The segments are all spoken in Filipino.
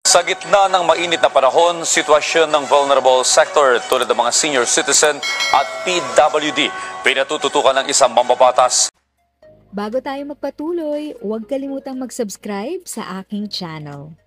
Sa gitna ng mainit na panahon, sitwasyon ng vulnerable sector tulad ng mga senior citizen at PWD, pinatututukan ng isang mambabatas. Bago tayo magpatuloy, huwag kalimutang mag-subscribe sa aking channel.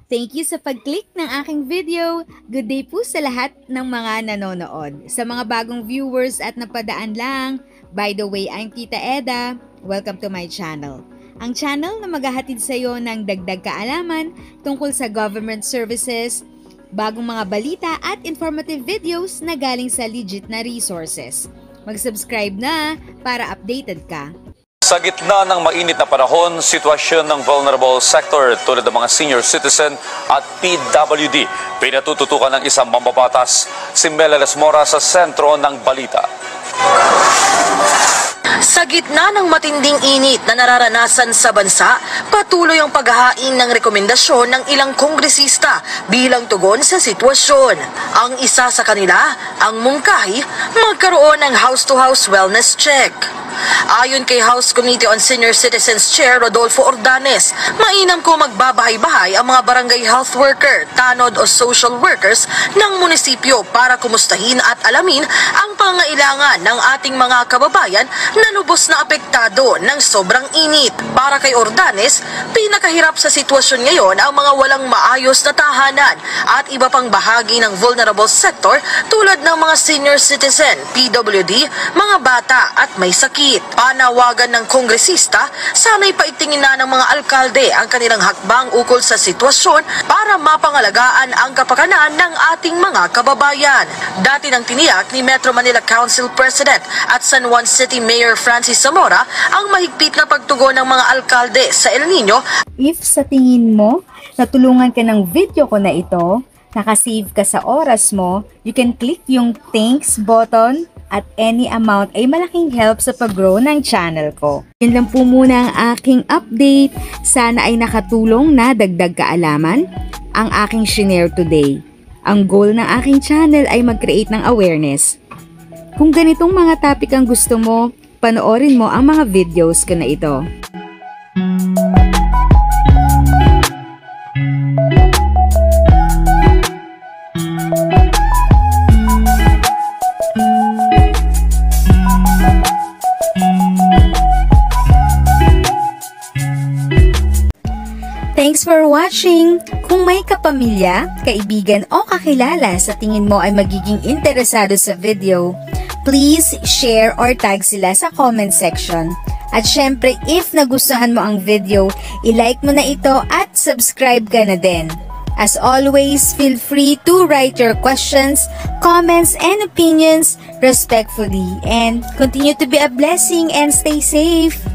Thank you sa pag-click ng aking video. Good day po sa lahat ng mga nanonood. Sa mga bagong viewers at napadaan lang, by the way, I'm Tita Eda. Welcome to my channel. Ang channel na maghahatid sa iyo ng dagdag kaalaman tungkol sa government services, bagong mga balita at informative videos na galing sa legit na resources. Mag-subscribe na para updated ka. Sa gitna ng mainit na panahon, sitwasyon ng vulnerable sector tulad ng mga senior citizen at PWD, pinatututukan ng isang mambabatas. Si Meleles Mora sa sentro ng balita. Sa gitna ng matinding init na nararanasan sa bansa, patuloy ang paghahain ng rekomendasyon ng ilang kongresista bilang tugon sa sitwasyon. Ang isa sa kanila, ang mungkahi, magkaroon ng house-to-house wellness check. Ayon kay House Committee on Senior Citizens Chair Rodolfo Ordanes, mainam ko magbabahay-bahay ang mga barangay health worker, tanod o social workers ng munisipyo para kumustahin at alamin ang pangailangan ng ating mga kababayan na lubos na apektado ng sobrang init. Para kay Ordanes, pinakahirap sa sitwasyon ngayon ang mga walang maayos na tahanan at iba pang bahagi ng vulnerable sector tulad ng mga senior citizen, PWD, mga bata at may sakit. Panawagan ng kongresista, sana'y paigtingin na ng mga alkalde ang kanilang hakbang ukol sa sitwasyon para mapangalagaan ang kapakanan ng ating mga kababayan. Dati nang tiniyak ni Metro Manila Council President at San Juan City Mayor Francis Zamora ang mahigpit na pagtugon ng mga alkalde sa El Nino. If sa tingin mo, natulungan ka ng video ko na ito, nakasave ka sa oras mo, you can click yung thanks button at any amount ay malaking help sa pag-grow ng channel ko. Yun lang po muna ang aking update. Sana ay nakatulong na dagdag kaalaman ang aking shinare today. Ang goal ng aking channel ay mag-create ng awareness. Kung ganitong mga topic ang gusto mo, panoorin mo ang mga videos ko na ito. Thanks for watching! Kung may kapamilya, kaibigan o kakilala sa tingin mo ay magiging interesado sa video, please share or tag sila sa comment section. At syempre, if nagustuhan mo ang video, i-like mo na ito at subscribe ka na din. As always, feel free to write your questions, comments, and opinions respectfully. And continue to be a blessing and stay safe!